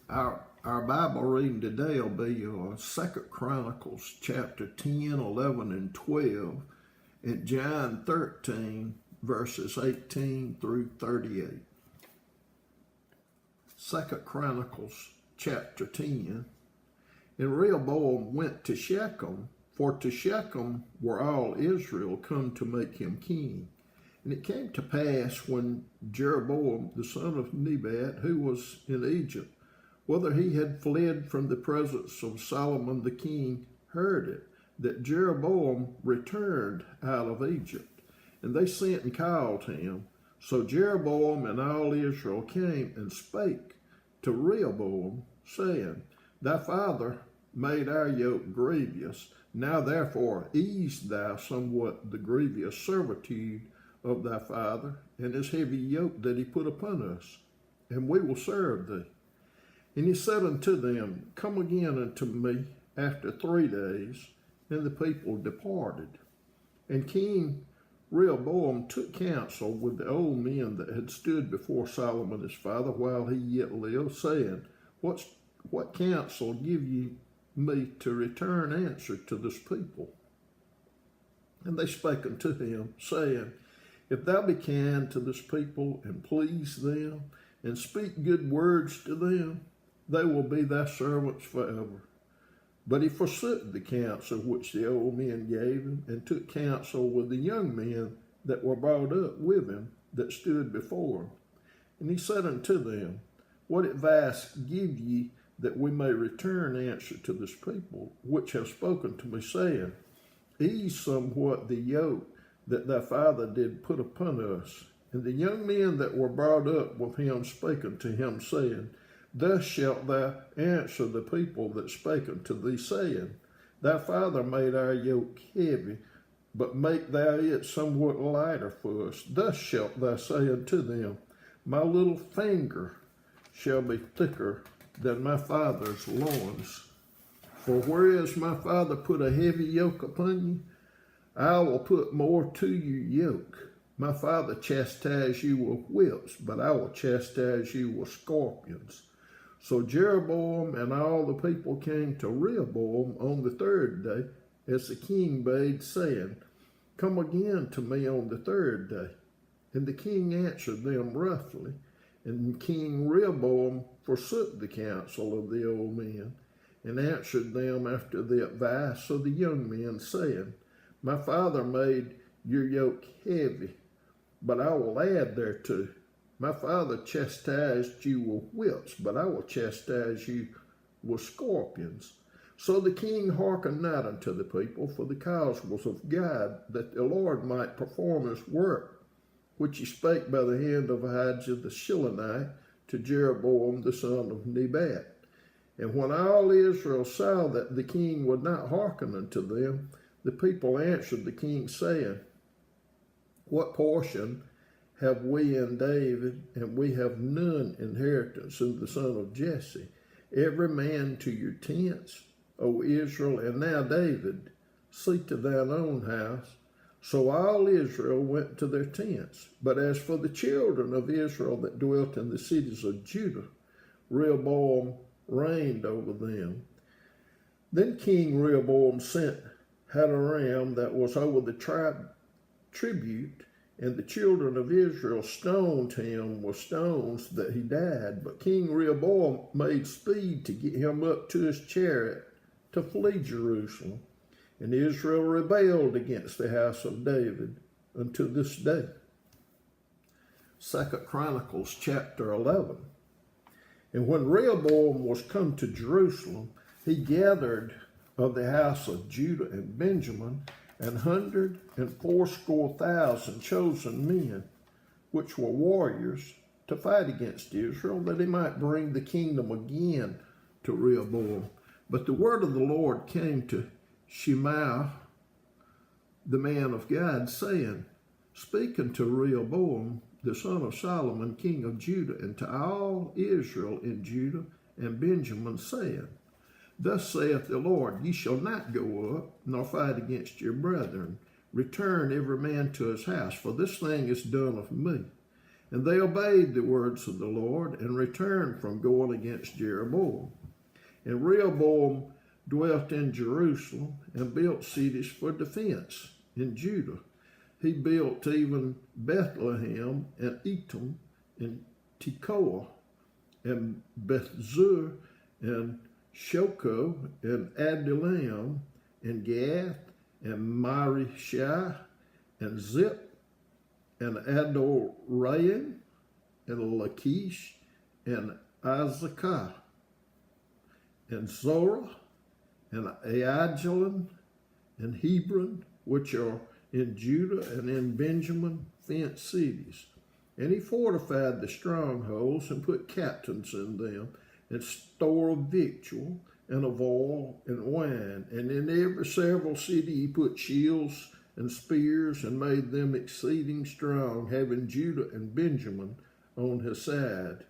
Our Bible reading today will be 2 Chronicles chapter 10, 11, and 12, and John 13, verses 18 through 38. 2 Chronicles chapter 10. And Rehoboam went to Shechem, for to Shechem were all Israel come to make him king. And it came to pass when Jeroboam the son of Nebat, who was in Egypt, whether he had fled from the presence of Solomon the king, heard it, that Jeroboam returned out of Egypt. And they sent and called him. So Jeroboam and all Israel came and spake to Rehoboam, saying, Thy father made our yoke grievous. Now therefore ease thou somewhat the grievous servitude of thy father, and his heavy yoke that he put upon us, and we will serve thee. And he said unto them, Come again unto me after 3 days. And the people departed. And King Rehoboam took counsel with the old men that had stood before Solomon his father while he yet lived, saying, What counsel give ye me to return answer to this people? And they spake unto him, saying, If thou be kind to this people, and please them, and speak good words to them, they will be thy servants forever. But he forsook the counsel which the old men gave him, and took counsel with the young men that were brought up with him, that stood before him. And he said unto them, What advice give ye that we may return answer to this people, which have spoken to me, saying, Ease somewhat the yoke that thy father did put upon us? And the young men that were brought up with him spake unto him, saying, Thus shalt thou answer the people that spake unto thee, saying, Thy father made our yoke heavy, but make thou it somewhat lighter for us. Thus shalt thou say unto them, My little finger shall be thicker than my father's loins. For whereas my father put a heavy yoke upon you, I will put more to your yoke. My father chastised you with whips, but I will chastise you with scorpions. So Jeroboam and all the people came to Rehoboam on the 3rd day, as the king bade, saying, Come again to me on the 3rd day. And the king answered them roughly, and King Rehoboam forsook the counsel of the old men, and answered them after the advice of the young men, saying, My father made your yoke heavy, but I will add thereto. My father chastised you with whips, but I will chastise you with scorpions. So the king hearkened not unto the people, for the cause was of God, that the Lord might perform his work, which he spake by the hand of Ahijah the Shilonite to Jeroboam the son of Nebat. And when all Israel saw that the king would not hearken unto them, the people answered the king, saying, What portion have we in David, and we have none inheritance in the son of Jesse? Every man to your tents, O Israel, and now David, see to thine own house. So all Israel went to their tents. But as for the children of Israel that dwelt in the cities of Judah, Rehoboam reigned over them. Then King Rehoboam sent Hadoram, that was over the tribute, and the children of Israel stoned him with stones that he died. But King Rehoboam made speed to get him up to his chariot to flee Jerusalem. And Israel rebelled against the house of David unto this day. 2 Chronicles chapter 11. And when Rehoboam was come to Jerusalem, he gathered of the house of Judah and Benjamin 180,000 chosen men, which were warriors, to fight against Israel, that he might bring the kingdom again to Rehoboam. But the word of the Lord came to Shemaiah, the man of God, saying, Speak unto Rehoboam, the son of Solomon, king of Judah, and to all Israel in Judah and Benjamin, saying, Thus saith the Lord, Ye shall not go up, nor fight against your brethren. Return every man to his house, for this thing is done of me. And they obeyed the words of the Lord and returned from going against Jeroboam. And Rehoboam dwelt in Jerusalem and built cities for defense in Judah. He built even Bethlehem and Etam and Tekoa and Bethzur and Shoko and Adullam and Gath and Marishah and Zip and Adoraim and Lachish and Azekah and Zorah and Aijalon and Hebron, which are in Judah and in Benjamin, fenced cities. And he fortified the strongholds and put captains in them, and store of victual and of oil and wine. And in every several city he put shields and spears, and made them exceeding strong, having Judah and Benjamin on his side.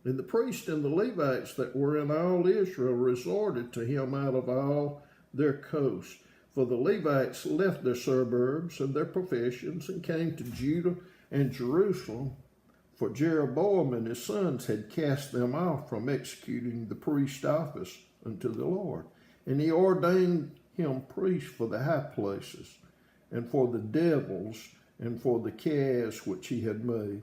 And the priests and the Levites that were in all Israel resorted to him out of all their coast. For the Levites left their suburbs and their professions, and came to Judah and Jerusalem, for Jeroboam and his sons had cast them off from executing the priest office unto the Lord. And he ordained him priest for the high places, and for the devils, and for the calves which he had made.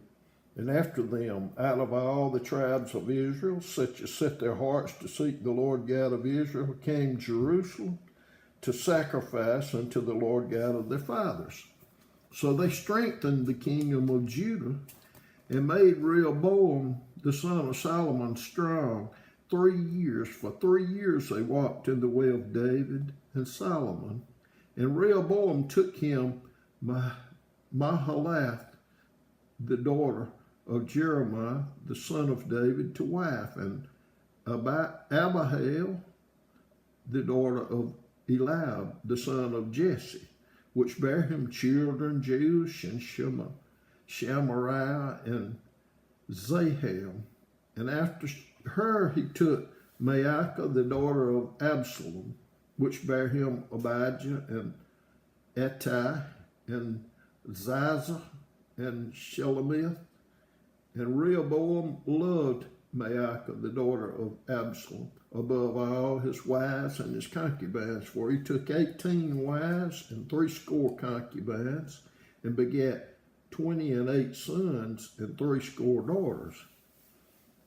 And after them, out of all the tribes of Israel, such as set their hearts to seek the Lord God of Israel, came Jerusalem to sacrifice unto the Lord God of their fathers. So they strengthened the kingdom of Judah, and made Rehoboam the son of Solomon strong 3 years. For 3 years they walked in the way of David and Solomon. And Rehoboam took him Mahalath, the daughter of Jeremiah, the son of David, to wife, and Abihail, the daughter of Eliab, the son of Jesse, which bare him children, Jeush and Shamariah and Zaham. And after her he took Maacah, the daughter of Absalom, which bare him Abijah and Attai and Ziza and Shelomith. And Rehoboam loved Maacah, the daughter of Absalom, above all his wives and his concubines, for he took 18 wives and 80 concubines, and begat 28 sons and 80 daughters.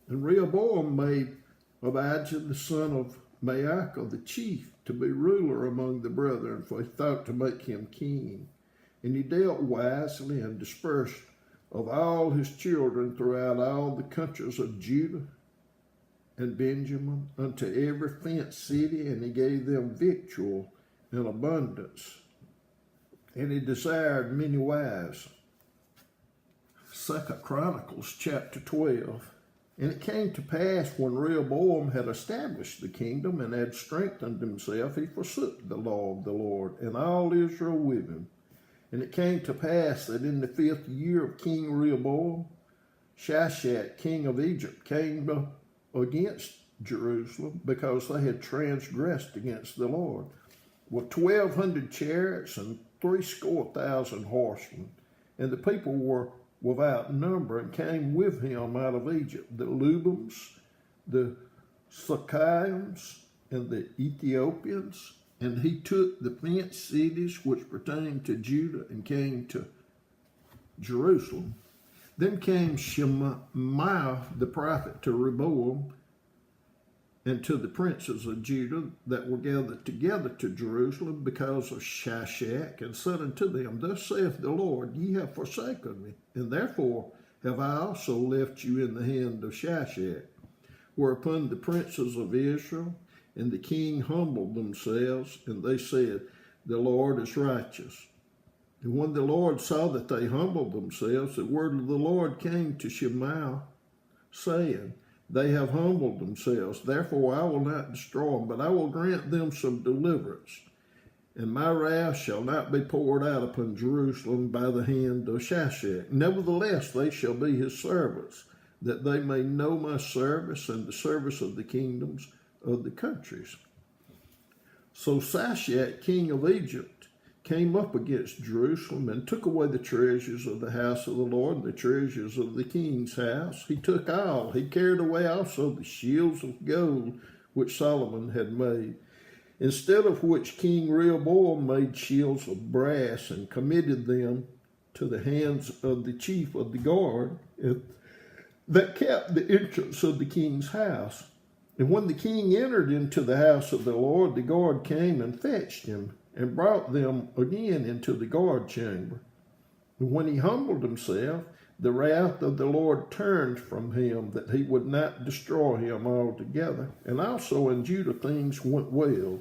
And Rehoboam made Abijah the son of Maacah the chief to be ruler among the brethren, for he thought to make him king. And he dealt wisely, and dispersed of all his children throughout all the countries of Judah and Benjamin unto every fenced city, and he gave them victual in abundance. And he desired many wives. 2 Chronicles chapter 12. And it came to pass, when Rehoboam had established the kingdom and had strengthened himself, he forsook the law of the Lord, and all Israel with him. And it came to pass that in the 5th year of King Rehoboam, Shishak, king of Egypt, came up against Jerusalem, because they had transgressed against the Lord, with 1,200 chariots and 70,000 horsemen. And the people were without number, and came with him out of Egypt, the Lubims, the Sukims, and the Ethiopians. And he took the fenced cities which pertained to Judah, and came to Jerusalem. Then came Shemaiah the prophet to Rehoboam, and to the princes of Judah that were gathered together to Jerusalem because of Shishak, and said unto them, Thus saith the Lord, Ye have forsaken me, and therefore have I also left you in the hand of Shishak. Whereupon the princes of Israel and the king humbled themselves, and they said, The Lord is righteous. And when the Lord saw that they humbled themselves, the word of the Lord came to Shemaiah, saying, They have humbled themselves, therefore I will not destroy them, but I will grant them some deliverance. And my wrath shall not be poured out upon Jerusalem by the hand of Shishak. Nevertheless, they shall be his servants, that they may know my service and the service of the kingdoms of the countries. So Shishak, king of Egypt, came up against Jerusalem and took away the treasures of the house of the Lord and the treasures of the king's house. He took all. He carried away also the shields of gold which Solomon had made, instead of which King Rehoboam made shields of brass and committed them to the hands of the chief of the guard that kept the entrance of the king's house. And when the king entered into the house of the Lord, the guard came and fetched him and brought them again into the guard chamber. And when he humbled himself, the wrath of the Lord turned from him, that he would not destroy him altogether. And also in Judah things went well.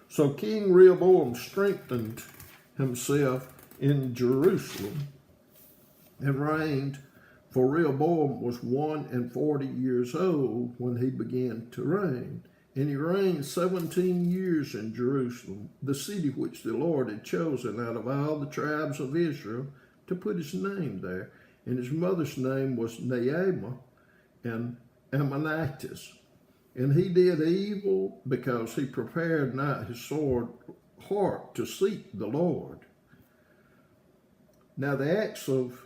So King Rehoboam strengthened himself in Jerusalem and reigned, for Rehoboam was 41 years old when he began to reign. And he reigned 17 years in Jerusalem, the city which the Lord had chosen out of all the tribes of Israel to put his name there. And his mother's name was Naamah and Ammonitess. And he did evil because he prepared not his heart to seek the Lord. Now the acts of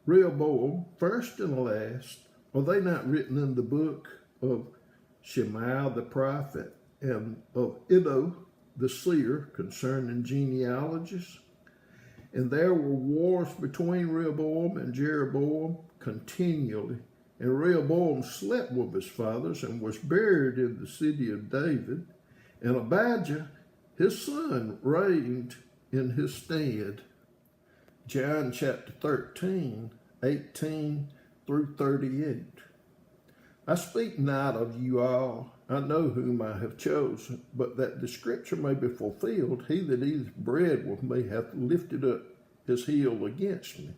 Rehoboam, first and last, are they not written in the book of Shemaiah the prophet and of Iddo the seer concerning genealogies? And there were wars between Rehoboam and Jeroboam continually. And Rehoboam slept with his fathers and was buried in the city of David. And Abijah, his son, reigned in his stead. John chapter 13, 18 through 38. I speak not of you all, I know whom I have chosen, but that the scripture may be fulfilled, he that eateth bread with me hath lifted up his heel against me.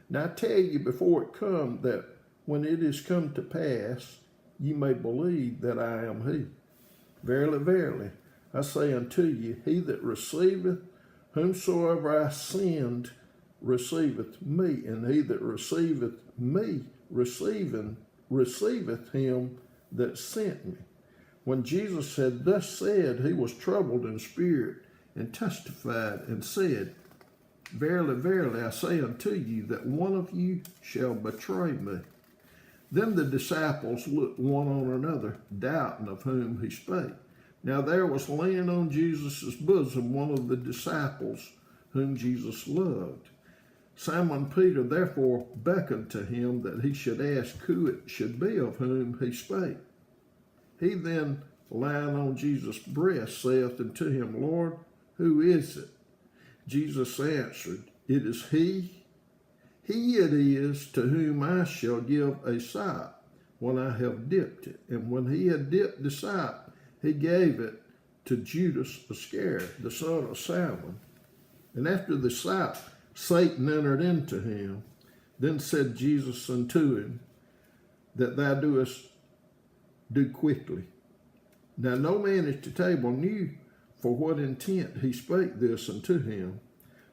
Now I tell you before it come, that when it is come to pass, ye may believe that I am he. Verily, verily, I say unto you, he that receiveth whomsoever I send receiveth me, and he that receiveth me receiveth him that sent me. When Jesus had thus said, he was troubled in spirit, and testified, and said, Verily, verily, I say unto you, that one of you shall betray me. Then the disciples looked one on another, doubting of whom he spake. Now there was laying on Jesus' bosom one of the disciples whom Jesus loved. Simon Peter therefore beckoned to him that he should ask who it should be of whom he spake. He then, lying on Jesus' breast, saith unto him, Lord, who is it? Jesus answered, It is he. He it is to whom I shall give a sop when I have dipped it. And when he had dipped the sop, he gave it to Judas Iscariot, the son of Simon. And after the sop, Satan entered into him. Then said Jesus unto him, That thou doest do quickly. Now no man at the table knew for what intent he spake this unto him.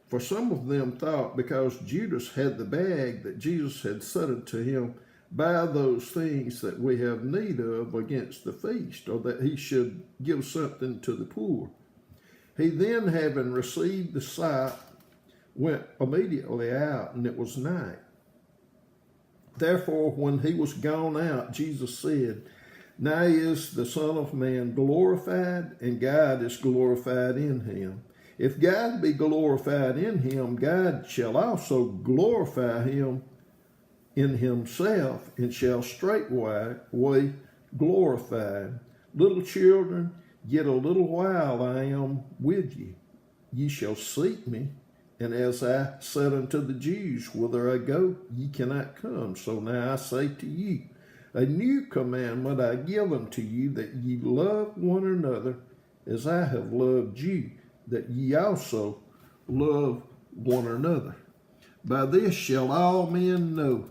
For some of them thought, because Judas had the bag, that Jesus had said unto him, Buy those things that we have need of against the feast, or that he should give something to the poor. He then, having received the sop, went immediately out, and it was night. Therefore, when he was gone out, Jesus said, Now is the Son of Man glorified, and God is glorified in him. If God be glorified in him, God shall also glorify him in himself, and shall straightway glorify him. Little children, yet a little while I am with you. Ye shall seek me. And as I said unto the Jews, Whither I go, ye cannot come. So now I say to you, a new commandment I give unto you, that ye love one another as I have loved you, that ye also love one another. By this shall all men know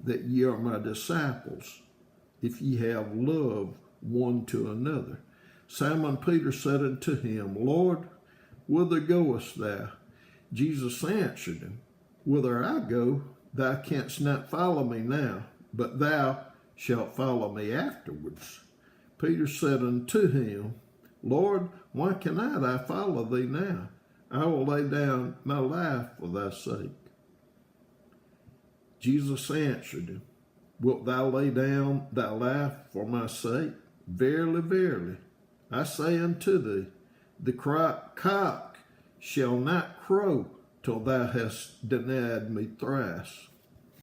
that ye are my disciples, if ye have love one to another. Simon Peter said unto him, Lord, whither goest thou? Jesus answered him, Whither I go, thou canst not follow me now, but thou shalt follow me afterwards. Peter said unto him, Lord, why cannot I follow thee now? I will lay down my life for thy sake. Jesus answered him, Wilt thou lay down thy life for my sake? Verily, verily, I say unto thee, the cock shall not crow till thou hast denied me thrice.